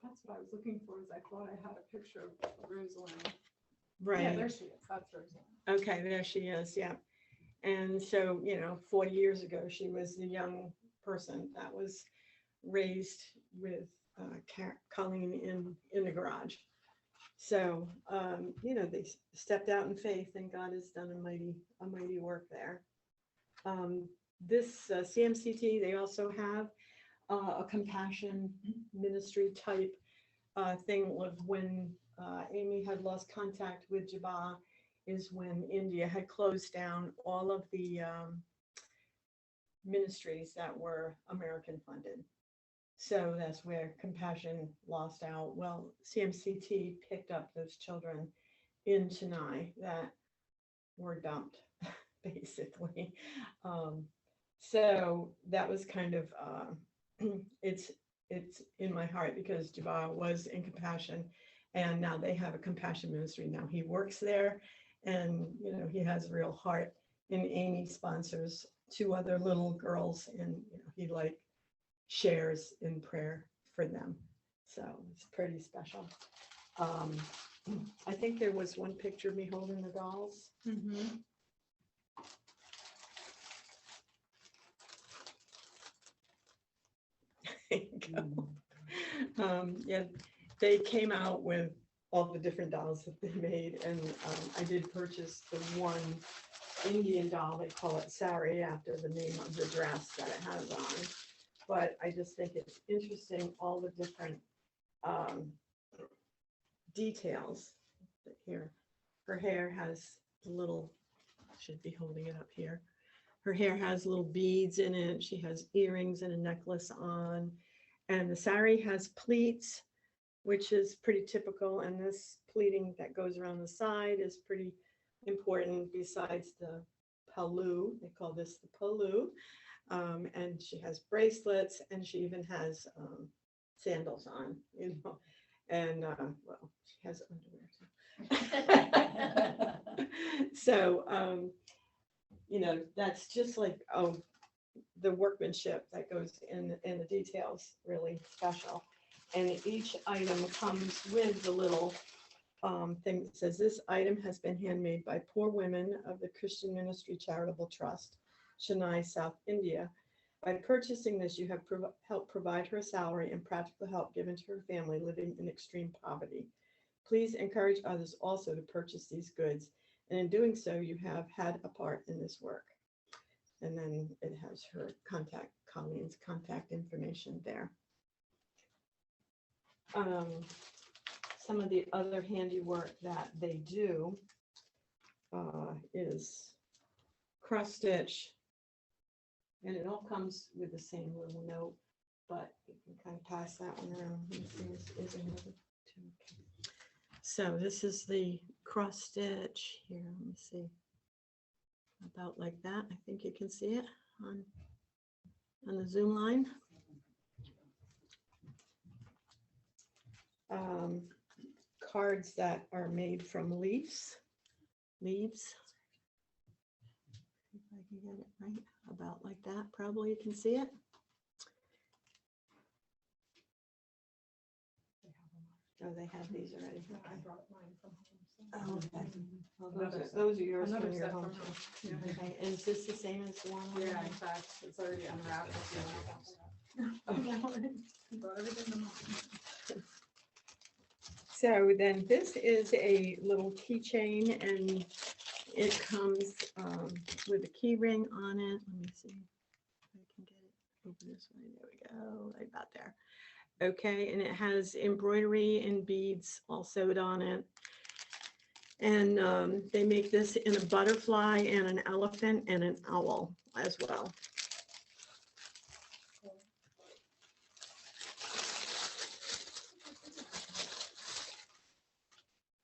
Speaker 1: That's what I was looking for, is I thought I had a picture of Rosalind.
Speaker 4: Right.
Speaker 1: Yeah, there she is. That's Rosalind.
Speaker 4: Okay, there she is. Yeah. And so, you know, 40 years ago, she was the young person that was raised with Colleen in the garage. So, you know, they stepped out in faith and God has done a mighty work there. This CMCT, they also have a compassion ministry type thing of when Amy had lost contact with Jabba, is when India had closed down all of the ministries that were American funded. So that's where Compassion lost out. Well, CMCT picked up those children in Chennai that were dumped, basically. So that was kind of, it's in my heart because Jabba was in Compassion, and now they have a Compassion ministry. Now he works there, and you know he has a real heart. And Amy sponsors 2 other little girls, and you know he like shares in prayer for them. So it's pretty special. I think there was one picture of me holding the dolls. There you go. Yeah, they came out with all the different dolls that they made, and I did purchase the one Indian doll. They call it sari after the name of the dress that it has on. But I just think it's interesting, all the different details. Here, her hair has a little, should be holding it up here. Her hair has little beads in it. She has earrings and a necklace on. And the sari has pleats, which is pretty typical. And this pleating that goes around the side is pretty important besides the palu. They call this the palu. And she has bracelets, and she even has sandals on, you know, and well, she has underwear too. So, you know, that's just like, oh, the workmanship that goes in the details, really special. And each item comes with the little thing that says, this item has been handmade by poor women of the Christian Ministry Charitable Trust, Chennai, South India. By purchasing this, you have helped provide her a salary and practical help given to her family living in extreme poverty. Please encourage others also to purchase these goods. And in doing so, you have had a part in this work. And then it has her contact, Colleen's contact information there. Some of the other handiwork that they do is cross stitch. And it all comes with the same little note, but you can kind of pass that one around. Let me see, is another two. So this is the cross stitch here. Let me see. About like that. I think you can see it on the zoom line. Cards that are made from leaves. If I can get it right, about like that. Probably you can see it. Oh, they have these already.
Speaker 1: I brought mine from home.
Speaker 4: Oh, okay. Well,
Speaker 1: Another
Speaker 4: those are yours
Speaker 1: Another
Speaker 4: from your
Speaker 1: set
Speaker 4: home.
Speaker 1: from home. Yeah.
Speaker 4: Okay, and is this the same as the one? on
Speaker 1: Yeah,
Speaker 4: there?
Speaker 1: in fact, it's already unwrapped. Brought everything to mom.
Speaker 4: So then this is a little keychain, and it comes with a key ring on it. Let me see if I can get it over this way. There we go, right about there. Okay, and it has embroidery and beads all sewed on it. And they make this in a butterfly and an elephant and an owl as well.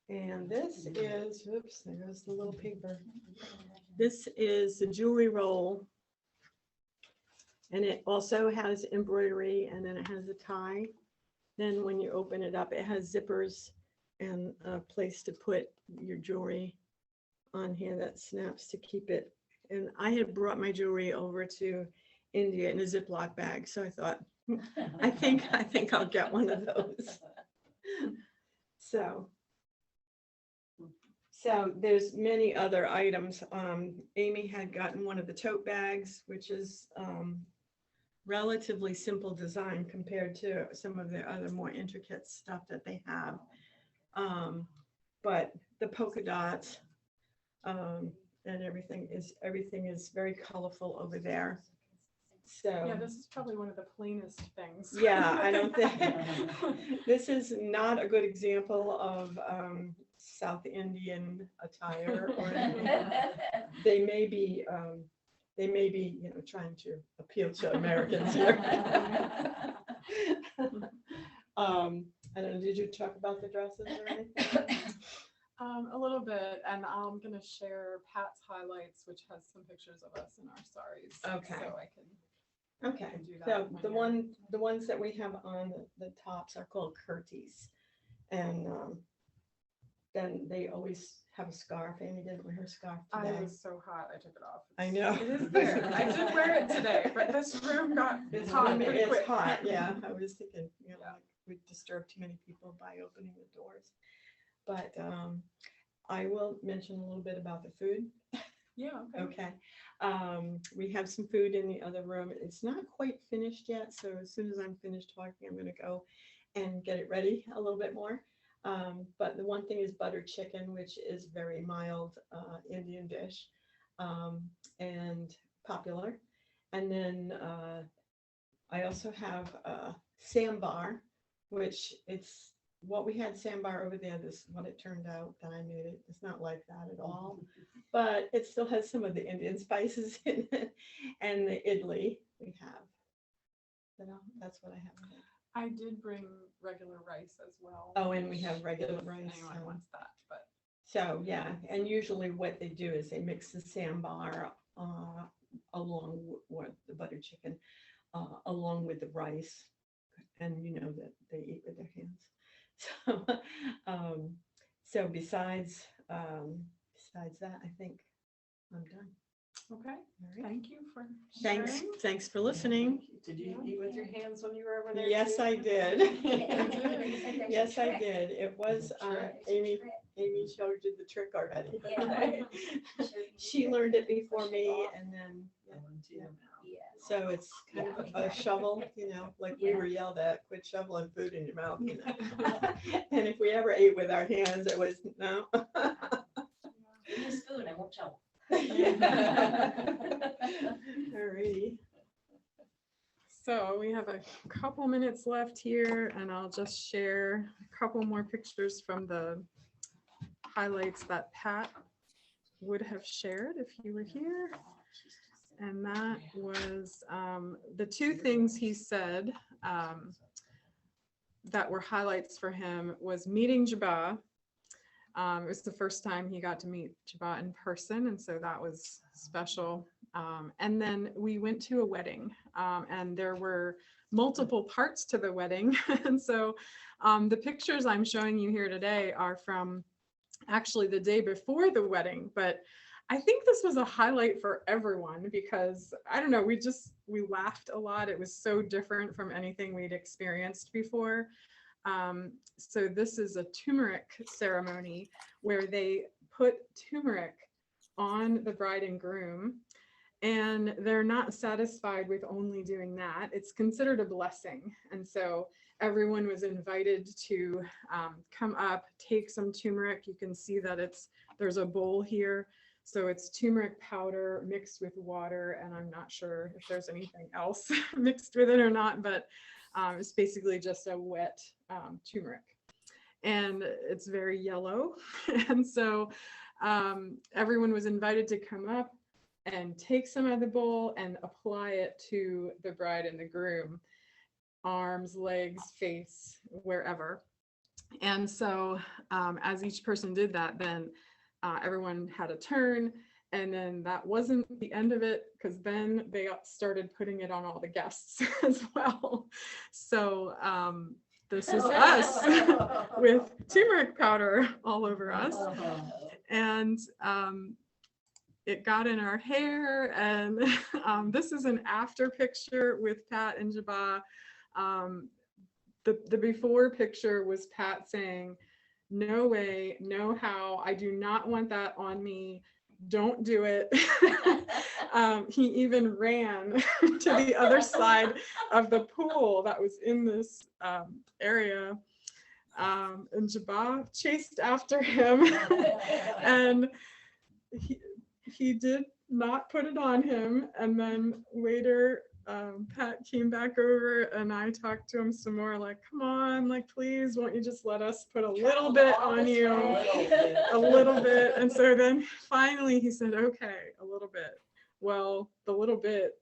Speaker 4: And this is, oops, there goes the little paper. This is the jewelry roll. And it also has embroidery, and then it has a tie. Then when you open it up, it has zippers and a place to put your jewelry on here that snaps to keep it. And I had brought my jewelry over to India in a Ziploc bag. So I thought, I think I'll get one of those. So there's many other items. Amy had gotten one of the tote bags, which is relatively simple design compared to some of the other more intricate stuff that they have. But the polka dots and everything is very colorful over there. So
Speaker 1: Yeah, this is probably one of the plainest things.
Speaker 4: yeah, I don't think this is not a good example of South Indian attire, or they may be, you know, trying to appeal to Americans here. I don't know, did you talk about the dresses or anything?
Speaker 1: A little bit, and I'm gonna share Pat's highlights, which has some pictures of us in our saris.
Speaker 4: Okay.
Speaker 1: So I can.
Speaker 4: Okay,
Speaker 1: can do that
Speaker 4: so
Speaker 1: when
Speaker 4: the ones that we have on the tops are called kurtis, and then they always have a scarf. Amy didn't wear her scarf
Speaker 1: I
Speaker 4: today.
Speaker 1: was so hot, I took it off.
Speaker 4: I know.
Speaker 1: It is there. I did wear it today, but this room got
Speaker 4: It's
Speaker 1: hot
Speaker 4: hot,
Speaker 1: pretty
Speaker 4: it's
Speaker 1: quick.
Speaker 4: hot, yeah. I was thinking, you know,
Speaker 1: Yeah.
Speaker 4: like we disturb too many people by opening the doors. But I will mention a little bit about the food.
Speaker 1: Yeah.
Speaker 4: Okay. We have some food in the other room. It's not quite finished yet, so as soon as I'm finished talking, I'm gonna go and get it ready a little bit more. But the one thing is buttered chicken, which is very mild Indian dish, and popular. And then I also have sambar, which it's what we had sambar over there. This is what it turned out that I made it. It's not like that at all, but it still has some of the Indian spices in it. And the idli we have. You know, that's what I have.
Speaker 1: I did bring regular rice as well.
Speaker 4: Oh, and we have regular
Speaker 1: if
Speaker 4: rice.
Speaker 1: Anyone wants that, but.
Speaker 4: So, yeah, and usually what they do is they mix the sambar along with the butter chicken, along with the rice. And you know that they eat with their hands. So besides that, I think I'm done.
Speaker 1: Okay,
Speaker 4: All right.
Speaker 1: thank you for
Speaker 4: Thanks,
Speaker 1: sharing.
Speaker 4: thanks for listening.
Speaker 5: Did you eat with your hands when you were over there?
Speaker 4: Yes,
Speaker 5: too?
Speaker 4: I did.
Speaker 6: Yes,
Speaker 4: Yes, I did. It was, Amy showed you the trick already. She learned it before me, and then,
Speaker 5: I want to know.
Speaker 4: so it's kind of a shovel, you know, like we were yelled at, quit shoveling food in your mouth, you know. And if we ever ate with our hands, it was, no.
Speaker 6: Give me a spoon, I won't tell.
Speaker 4: Alrighty.
Speaker 1: So we have a couple minutes left here, and I'll just share a couple more pictures from the highlights that Pat would have shared if you were here. And that was the two things he said that were highlights for him was meeting Jabba. It was the first time he got to meet Jabba in person, and so that was special. And then we went to a wedding, and there were multiple parts to the wedding. And so the pictures I'm showing you here today are from actually the day before the wedding, but I think this was a highlight for everyone because I don't know, we laughed a lot. It was so different from anything we'd experienced before. So this is a turmeric ceremony where they put turmeric on the bride and groom, and they're not satisfied with only doing that. It's considered a blessing. And so everyone was invited to come up, take some turmeric. You can see that there's a bowl here. So it's turmeric powder mixed with water, and I'm not sure if there's anything else mixed with it or not, but it's basically just a wet turmeric. And it's very yellow. And so everyone was invited to come up and take some of the bowl and apply it to the bride and the groom, arms, legs, face, wherever. And so as each person did that, then everyone had a turn, and then that wasn't the end of it because then they started putting it on all the guests as well. So this is us with turmeric powder all over us, and it got in our hair. And this is an after picture with Pat and Jabba. The before picture was Pat saying, "No way, no how, I do not want that on me, don't do it." He even ran to the other side of the pool that was in this area and Jabba chased after him, and he did not put it on him. And then later, Pat came back over and I talked to him some more, like, come on, like, please, won't you just let us put a little bit on you, a little bit. And so then finally he said, okay, a little bit. Well, the little bit,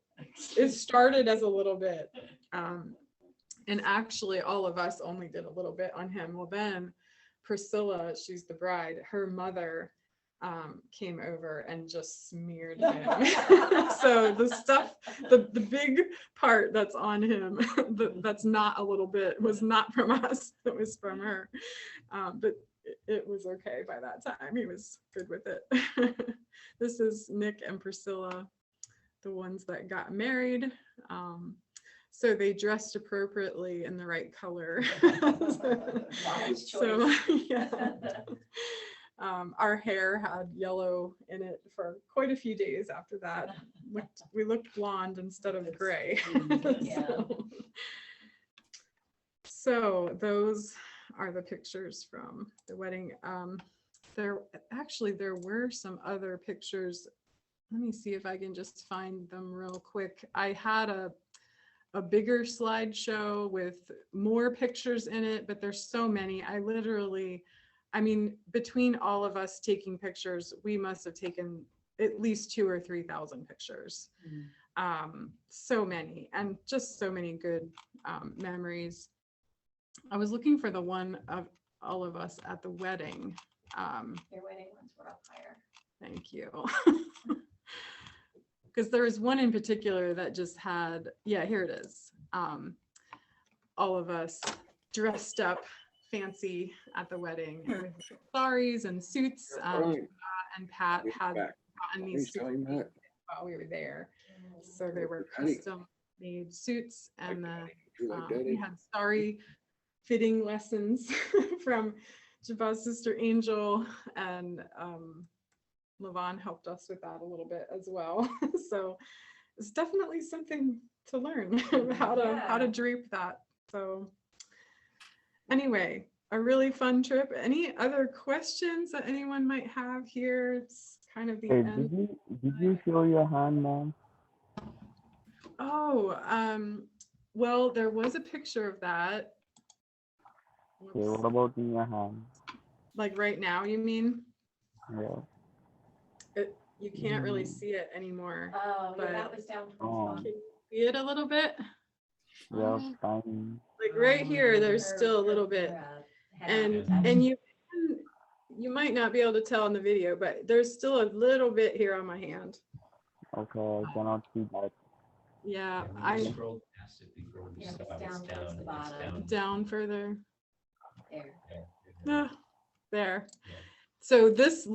Speaker 1: it started as a little bit. And actually all of us only did a little bit on him. Well, then Priscilla, she's the bride, her mother came over and just smeared him. So the stuff, the big part that's on him, that's not a little bit, was not from us, it was from her. But it was okay by that time. He was good with it. This is Nick and Priscilla, the ones that got married. So they dressed appropriately in the right color.
Speaker 6: Wise
Speaker 1: So
Speaker 6: choice.
Speaker 1: yeah. Our hair had yellow in it for quite a few days after that. We looked blonde instead of gray.
Speaker 6: Yeah.
Speaker 1: So those are the pictures from the wedding. There were some other pictures. Let me see if I can just find them real quick. I had a bigger slideshow with more pictures in it, but there's so many. I mean, between all of us taking pictures, we must have taken at least 2,000 or 3,000 pictures. So many, and just so many good memories. I was looking for the one of all of us at the wedding.
Speaker 6: Your wedding ones were up higher.
Speaker 1: Thank you. Because there was one in particular that just had, yeah, here it is. All of us dressed up fancy at the wedding with saris and suits. And Pat had gotten these suits while we were there. So they were custom made suits, and we had sari fitting lessons from Jabba's sister Angel, and Levon helped us with that a little bit as well. So it's definitely something to learn how to drape that. So anyway, a really fun trip. Any other questions that anyone might have here? It's kind of the
Speaker 2: Hey,
Speaker 1: end.
Speaker 2: did you show your hand, ma'am?
Speaker 1: Oh, well, there was a picture of that.
Speaker 2: Okay, what about in your hand?
Speaker 1: Like right now, you mean?
Speaker 2: Yeah.
Speaker 1: You can't really see it anymore.
Speaker 6: Oh,
Speaker 1: But-
Speaker 6: yeah, that was down
Speaker 2: Oh.
Speaker 6: towards
Speaker 1: Can you see it a little bit?
Speaker 2: Yeah, fine.
Speaker 1: Like right here, there's still a little bit. And you might not be able to tell in the video, but there's still a little bit here on my hand.
Speaker 2: Okay, I cannot see that.
Speaker 1: Yeah,
Speaker 7: We
Speaker 1: I
Speaker 7: scrolled past it before we
Speaker 6: Yeah, it's
Speaker 7: stopped.
Speaker 6: down towards the
Speaker 7: It's
Speaker 6: bottom.
Speaker 1: down further.
Speaker 6: There.
Speaker 1: Ah, there. So this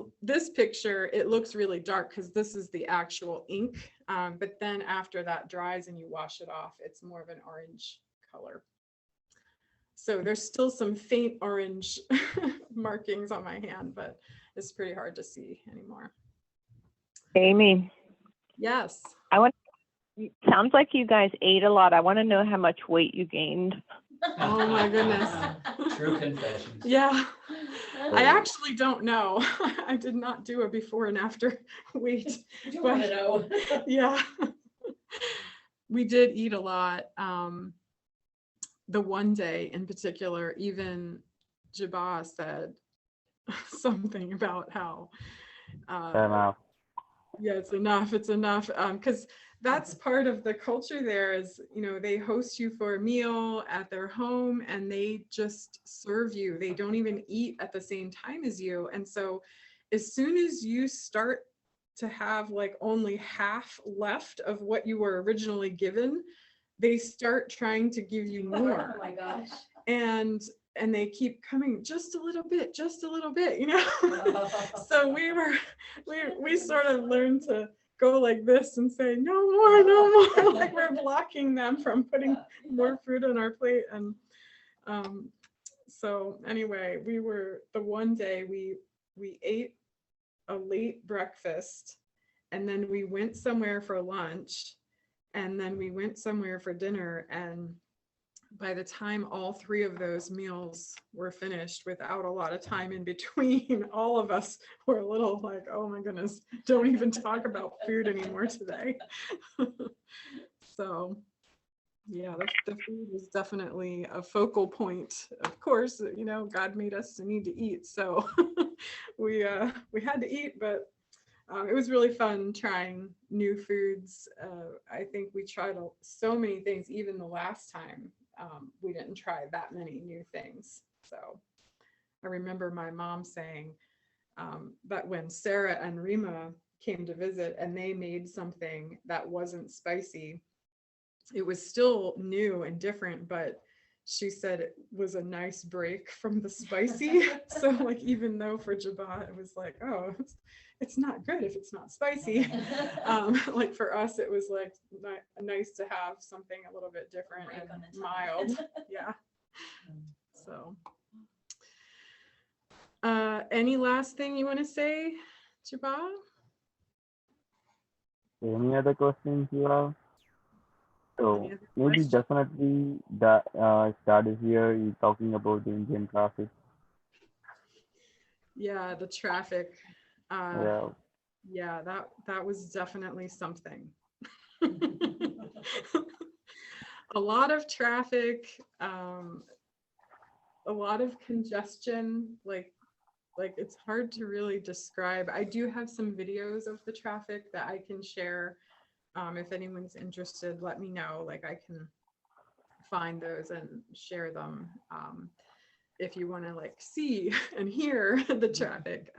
Speaker 1: picture, it looks really dark because this is the actual ink. But then after that dries and you wash it off, it's more of an orange color. So there's still some faint orange markings on my hand, but it's pretty hard to see anymore.
Speaker 3: Amy,
Speaker 1: Yes.
Speaker 3: sounds like you guys ate a lot. I want to know how much weight you gained.
Speaker 1: Oh my goodness.
Speaker 7: True confessions.
Speaker 1: Yeah. I actually don't know. I did not do a before and after weight.
Speaker 6: You do want to know.
Speaker 1: Yeah. We did eat a lot. The one day in particular, even Jabba said something about how
Speaker 2: Enough.
Speaker 1: yeah, it's enough. Because that's part of the culture there is, they host you for a meal at their home and they just serve you. They don't even eat at the same time as you. And so as soon as you start to have like only half left of what you were originally given, they start trying to give you more.
Speaker 6: Oh my gosh.
Speaker 1: And they keep coming just a little bit. So we sort of learned to go like this and say, no more, like we're blocking them from putting more food on our plate. And so anyway, the one day we ate a late breakfast, and then we went somewhere for lunch, and then we went somewhere for dinner. And by the time all three of those meals were finished without a lot of time in between, all of us were a little like, oh my goodness, don't even talk about food anymore today. So yeah, the food was definitely a focal point. Of course, you know, God made us to need to eat. So we had to eat, but it was really fun trying new foods. I think we tried so many things. Even the last time, we didn't try that many new things. So I remember my mom saying that when Sarah and Rima came to visit and they made something that wasn't spicy, it was still new and different, but she said it was a nice break from the spicy. So like, even though for Jabba, it was like, oh, it's not good if it's not spicy. Like for us, it was like nice to have something a little bit different
Speaker 6: Break on
Speaker 1: and
Speaker 6: the tongue.
Speaker 1: mild. Yeah. So, any last thing you want to say, Jabba?
Speaker 2: Any other questions you have? So
Speaker 1: Any other
Speaker 2: maybe
Speaker 1: questions?
Speaker 2: definitely that started here. You talking about the Indian traffic.
Speaker 1: Yeah, the traffic.
Speaker 2: Yeah.
Speaker 1: Yeah, that was definitely something. A lot of traffic, a lot of congestion, like it's hard to really describe. I do have some videos of the traffic that I can share. If anyone's interested, let me know. Like I can find those and share them. If you want to like see and hear the traffic.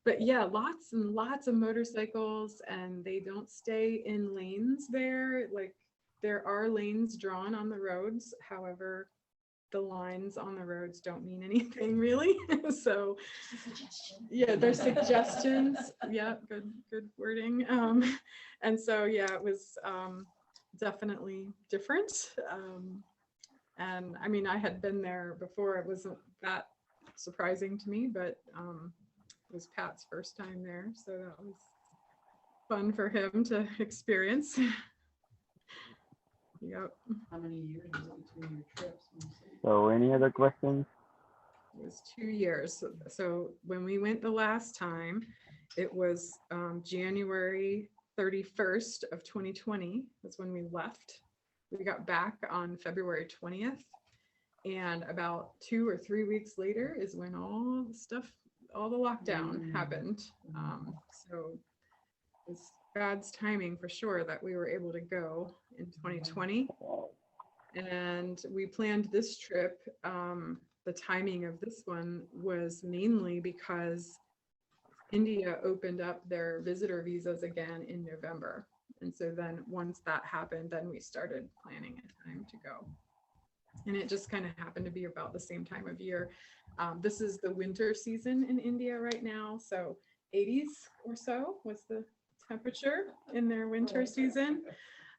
Speaker 1: But yeah, lots and lots of motorcycles, and they don't stay in lanes there. Like there are lanes drawn on the roads. However, the lines on the roads don't mean anything really. So yeah, they're suggestions. Yeah, good wording. And so yeah, it was definitely different. And I mean, I had been there before. It wasn't that surprising to me, but it was Pat's first time there. So that was fun for him to experience. Yep.
Speaker 5: How many years is it between your trips?
Speaker 2: So any other questions?
Speaker 1: It was 2 years. So when we went the last time, it was January 31st of 2020. That's when we left. We got back on February 20th. And about 2 or 3 weeks later is when all the lockdown happened. So it was God's timing for sure that we were able to go in 2020. And we planned this trip. The timing of this one was mainly because India opened up their visitor visas again in November. And so then once that happened, then we started planning a time to go. And it just kind of happened to be about the same time of year. This is the winter season in India right now. So 80s or so was the temperature in their winter season.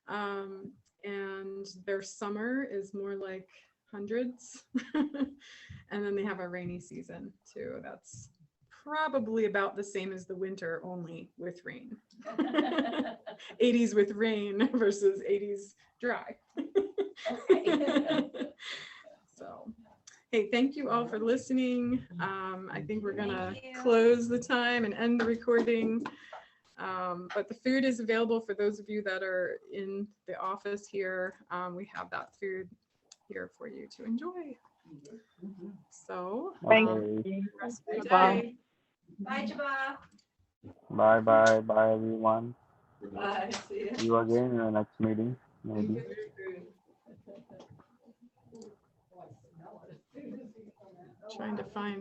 Speaker 1: And their summer is more like hundreds. And then they have a rainy season too. That's probably about the same as the winter, only with rain. 80s with rain versus 80s dry. So, hey, thank you all for listening. I think we're gonna close the time and end the recording. But the food is available for those of you that are in the office here. We have that food here for you to enjoy. So,
Speaker 3: Thank
Speaker 2: Okay.
Speaker 1: rest of your
Speaker 3: Bye.
Speaker 1: day.
Speaker 6: Bye, Jabba.
Speaker 2: Bye everyone.
Speaker 5: Bye, see ya.
Speaker 2: See you again in the next meeting, maybe.
Speaker 1: Trying to find